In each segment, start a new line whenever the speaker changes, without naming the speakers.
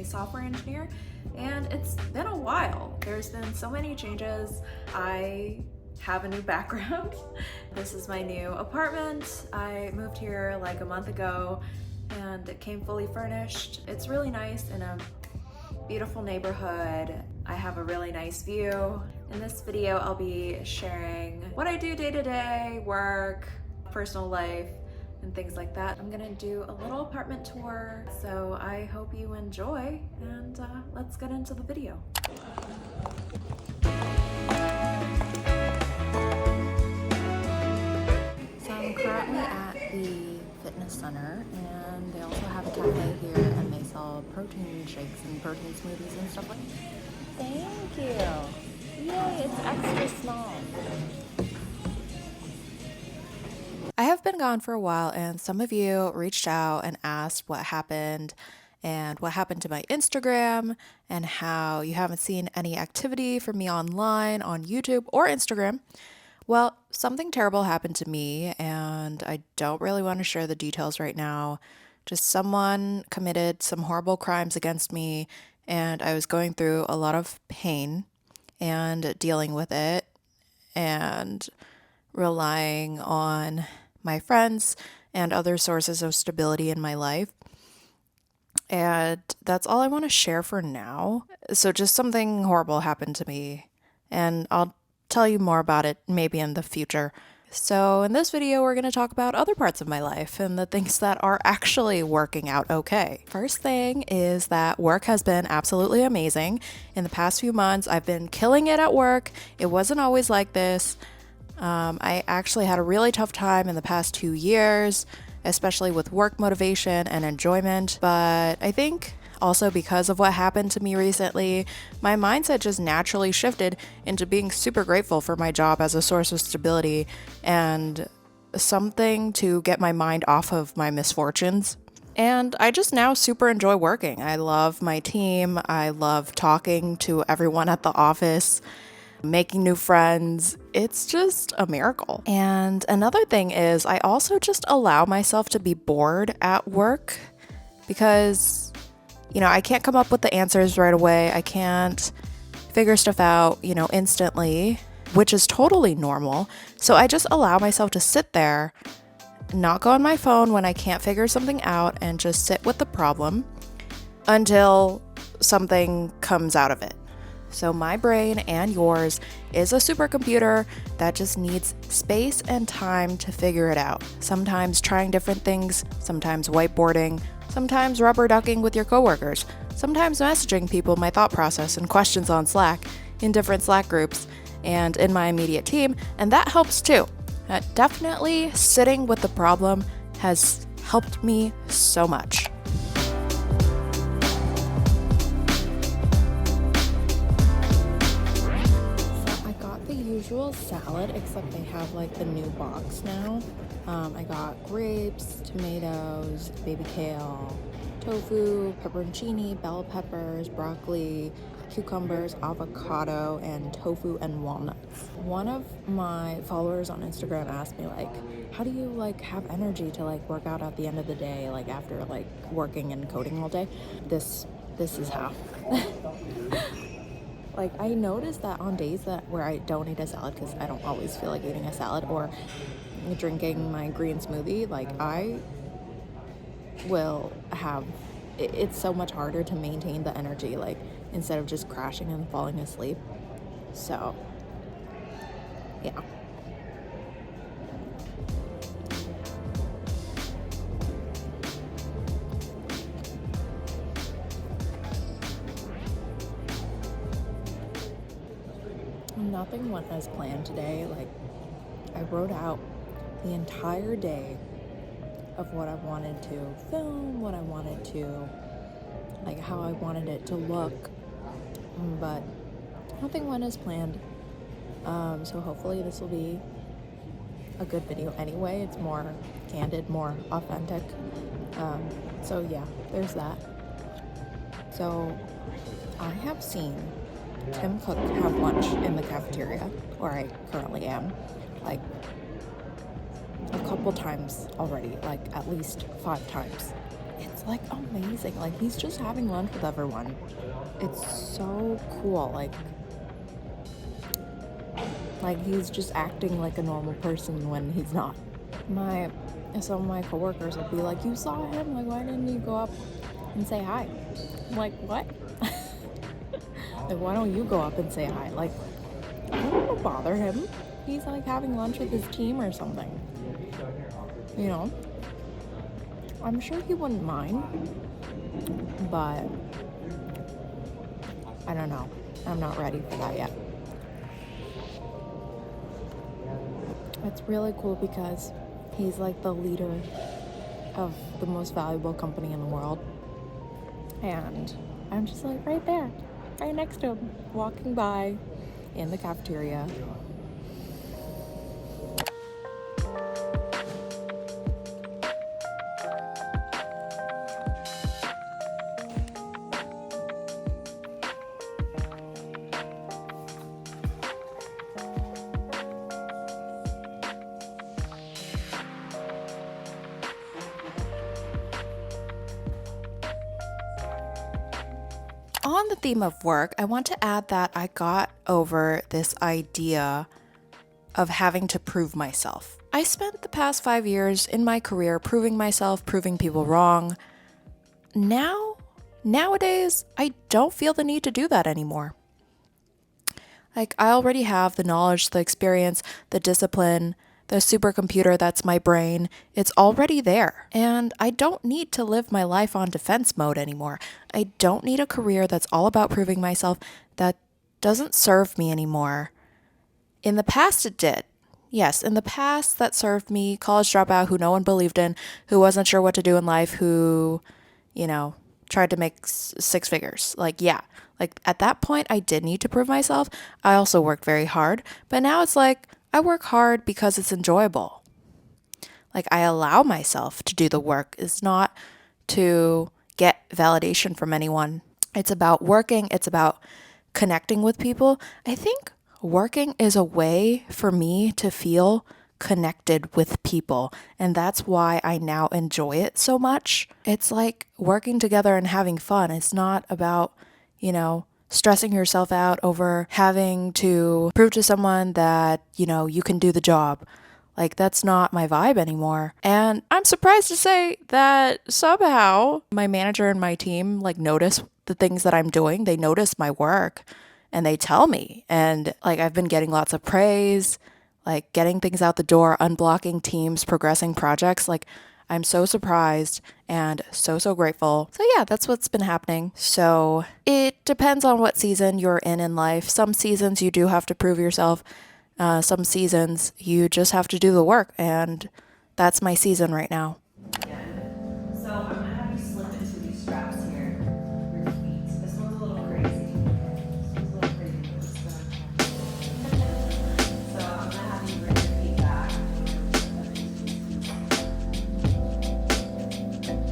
software engineer, and it's been a while. There's been so many changes. I have a new background. This is my new apartment. I moved here like a month ago and it came fully furnished. It's really nice in a beautiful neighborhood. I have a really nice view. In this video, I'll be sharing what I do day to day, work, personal life, and things like that. I'm gonna do a little apartment tour, so I hope you enjoy, and let's get into the video. So I'm currently at the fitness center, and they also have a cafe here, and they sell protein shakes and protein smoothies and stuff like that. Thank you. Yay, it's extra small. I have been gone for a while, and some of you reached out and asked what happened and what happened to my Instagram and how you haven't seen any activity from me online on YouTube or Instagram. Well, something terrible happened to me, and I don't really want to share the details right now. Just someone committed some horrible crimes against me, and I was going through a lot of pain and dealing with it and relying on my friends and other sources of stability in my life. And that's all I want to share for now. So just something horrible happened to me, and I'll tell you more about it maybe in the future. So in this video, we're going to talk about other parts of my life and the things that are actually working out okay. First thing is that work has been absolutely amazing. In the past few months, I've been killing it at work. It wasn't always like this. I actually had a really tough time in the past 2 years, especially with work motivation and enjoyment. But I think also because of what happened to me recently, my mindset just naturally shifted into being super grateful for my job as a source of stability and something to get my mind off of my misfortunes. And I just now super enjoy working. I love my team. I love talking to everyone at the office, making new friends. It's just a miracle. And another thing is I also just allow myself to be bored at work because, I can't come up with the answers right away. I can't figure stuff out, instantly, which is totally normal. So I just allow myself to sit there, not go on my phone when I can't figure something out, and just sit with the problem until something comes out of it. So my brain and yours is a supercomputer that just needs space and time to figure it out. Sometimes trying different things, sometimes whiteboarding, sometimes rubber ducking with your coworkers, sometimes messaging people my thought process and questions on Slack in different Slack groups and in my immediate team, and that helps too. Definitely sitting with the problem has helped me so much. Usual salad, except they have like the new box now. I got grapes, tomatoes, baby kale, tofu, pepperoncini, bell peppers, broccoli, cucumbers, avocado, and tofu and walnuts. One of my followers on Instagram asked me how do you have energy to work out at the end of the day, after working and coding all day? This is how. I noticed that on days where I don't eat a salad, because I don't always feel like eating a salad, or drinking my green smoothie, I will have, it's so much harder to maintain the energy, instead of just crashing and falling asleep. So, yeah. Nothing went as planned today. I wrote out the entire day of what I wanted to film, what I wanted to, how I wanted it to look, but nothing went as planned. So hopefully this will be a good video anyway. It's more candid, more authentic. So yeah, there's that. So I have seen Tim Cook have lunch in the cafeteria where I currently am, a couple times already, at least 5 times. It's like amazing. Like he's just having lunch with everyone. It's so cool. Like he's just acting like a normal person when he's not. Some of my coworkers will be like, "You saw him? Like, why didn't you go up and say hi?" I'm like, what? Like, why don't you go up and say hi? Like, I don't want to bother him. He's like having lunch with his team or something. You know? I'm sure he wouldn't mind. But I don't know. I'm not ready for that yet. It's really cool because he's like the leader of the most valuable company in the world. And I'm just like right there, right next to him, walking by in the cafeteria. On the theme of work, I want to add that I got over this idea of having to prove myself. I spent the past 5 years in my career proving myself, proving people wrong. Nowadays, I don't feel the need to do that anymore. Like, I already have the knowledge, the experience, the discipline, the supercomputer that's my brain. It's already there. And I don't need to live my life on defense mode anymore. I don't need a career that's all about proving myself. That doesn't serve me anymore. In the past, it did. Yes, in the past, that served me. College dropout who no one believed in, who wasn't sure what to do in life, who, tried to make 6 figures. Like at that point, I did need to prove myself. I also worked very hard. But now it's like, I work hard because it's enjoyable. Like, I allow myself to do the work. It's not to get validation from anyone. It's about working. It's about connecting with people. I think working is a way for me to feel connected with people. And that's why I now enjoy it so much. It's like working together and having fun. It's not about, stressing yourself out over having to prove to someone that, you can do the job. Like, that's not my vibe anymore. And I'm surprised to say that somehow my manager and my team notice the things that I'm doing. They notice my work and they tell me. And I've been getting lots of praise, getting things out the door, unblocking teams, progressing projects. I'm so surprised and so grateful. So yeah, that's what's been happening. So it depends on what season you're in life. Some seasons you do have to prove yourself. Some seasons you just have to do the work, and that's my season right now.
So I'm gonna have you slip into these straps here, your feet. This one's a little crazy. So I'm gonna have you bring your feet back.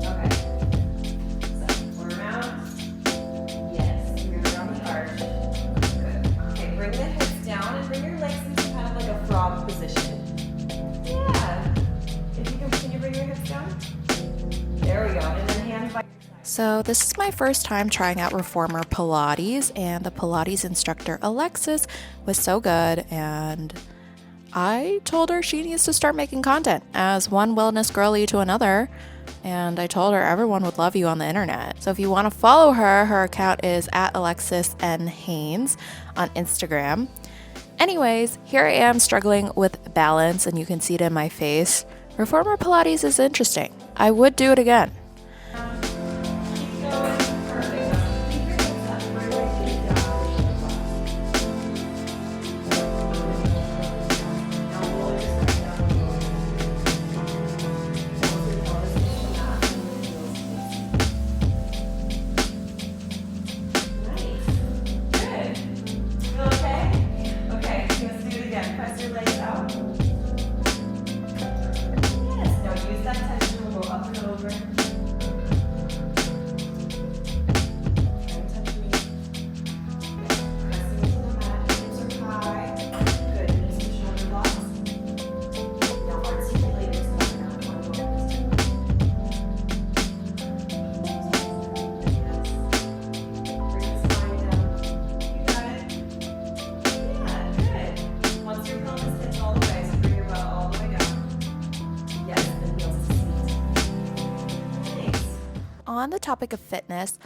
Okay. So we're around. Yes, we're around the arch. Good. Okay, bring the hips down and bring your legs into kind of like a frog position. Yeah. If you can you bring your hips down? There we go. And then hands by.
So this is my first time trying out reformer Pilates, and the Pilates instructor Alexis was so good, and I told her she needs to start making content, as one wellness girlie to another. And I told her everyone would love you on the internet. So if you want to follow her, her account is at Alexis N. Haynes on Instagram. Anyways, here I am struggling with balance, and you can see it in my face. Reformer Pilates is interesting. I would do it again. on the topic of fitness,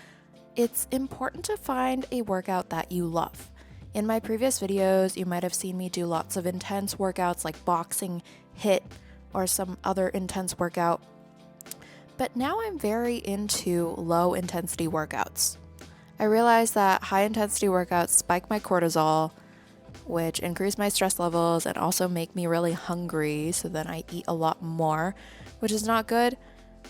it's important to find a workout that you love. In my previous videos, you might have seen me do lots of intense workouts like boxing, HIIT, or some other intense workout. But now I'm very into low intensity workouts. I realized that high intensity workouts spike my cortisol, which increase my stress levels and also make me really hungry, so then I eat a lot more, which is not good.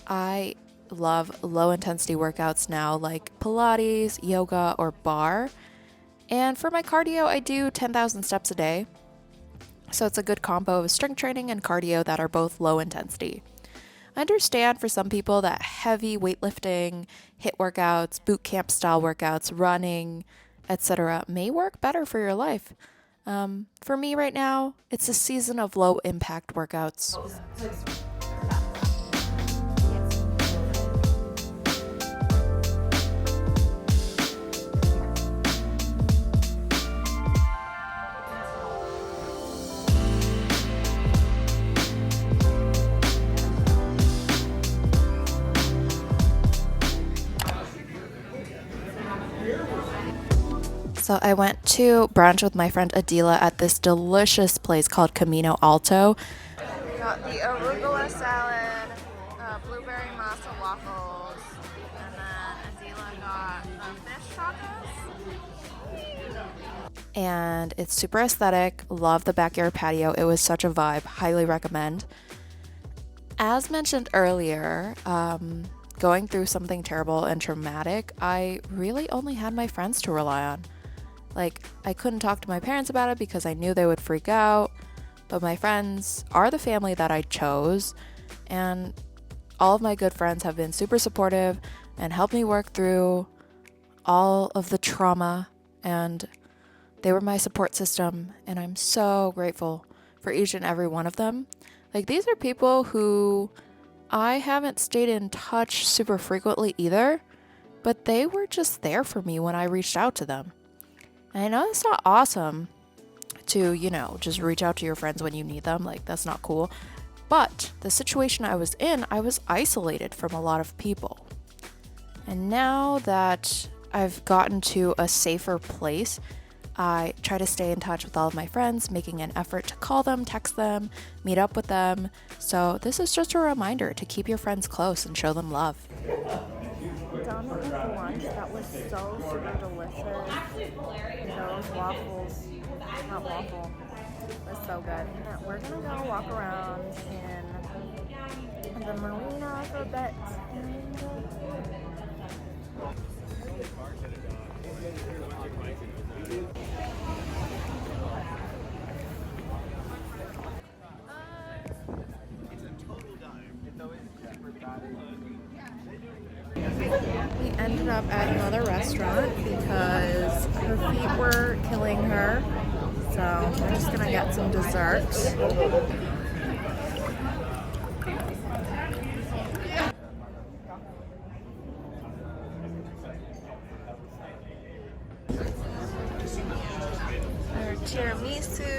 I love low intensity workouts now like Pilates, yoga, or bar. And for my cardio, I do 10,000 steps a day. So it's a good combo of strength training and cardio that are both low intensity. I understand for some people that heavy weightlifting, HIIT workouts, boot camp style workouts, running, etc. may work better for your life. For me right now, it's a season of low impact workouts. So I went to brunch with my friend Adila at this delicious place called Camino Alto. Got the arugula salad, blueberry masa waffles, and then Adila got fish tacos. And it's super aesthetic. Love the backyard patio. It was such a vibe. Highly recommend. As mentioned earlier, going through something terrible and traumatic, I really only had my friends to rely on. Like, I couldn't talk to my parents about it because I knew they would freak out, but my friends are the family that I chose, and all of my good friends have been super supportive and helped me work through all of the trauma, and they were my support system, and I'm so grateful for each and every one of them. Like, these are people who I haven't stayed in touch super frequently either, but they were just there for me when I reached out to them. And I know it's not awesome to, just reach out to your friends when you need them. Like, that's not cool. But the situation I was in, I was isolated from a lot of people. And now that I've gotten to a safer place, I try to stay in touch with all of my friends, making an effort to call them, text them, meet up with them. So this is just a reminder to keep your friends close and show them love.
Done with lunch. That was so super delicious. Those waffles, not waffle, was so good. We're gonna go walk around in the marina for a bit.
We ended up at another restaurant because her feet were killing her. So we're just gonna get some desserts. Our tiramisu.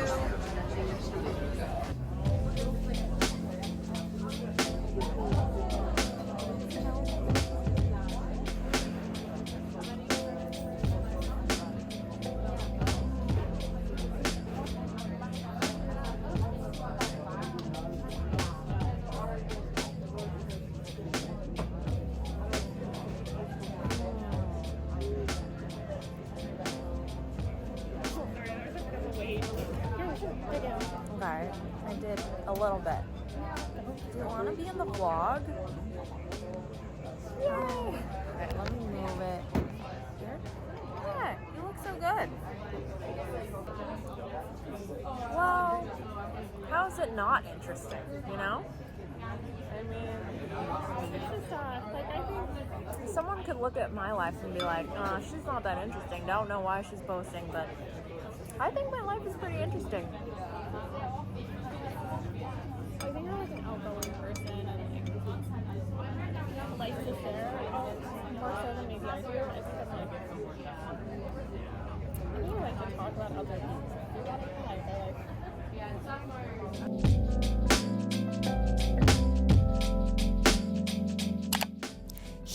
Okay, I did a little bit. Do you want to be in the vlog? Yay! Alright, let me move it here. Yeah, you look so good. Well, how's it not interesting, you know? I mean, it's just, I think someone could look at my life and be like, she's not that interesting, don't know why she's posting, but I think my life is pretty interesting.
I think you're like an outgoing person and like to share more so than maybe I do. I think I'm like I think I like to talk about other things.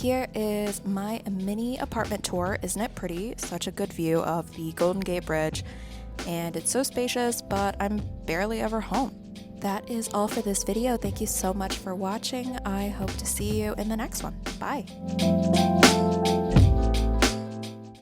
Here is my mini apartment tour. Isn't it pretty? Such a good view of the Golden Gate Bridge, and it's so spacious, but I'm barely ever home. That is all for this video. Thank you so much for watching. I hope to see you in the next one. Bye.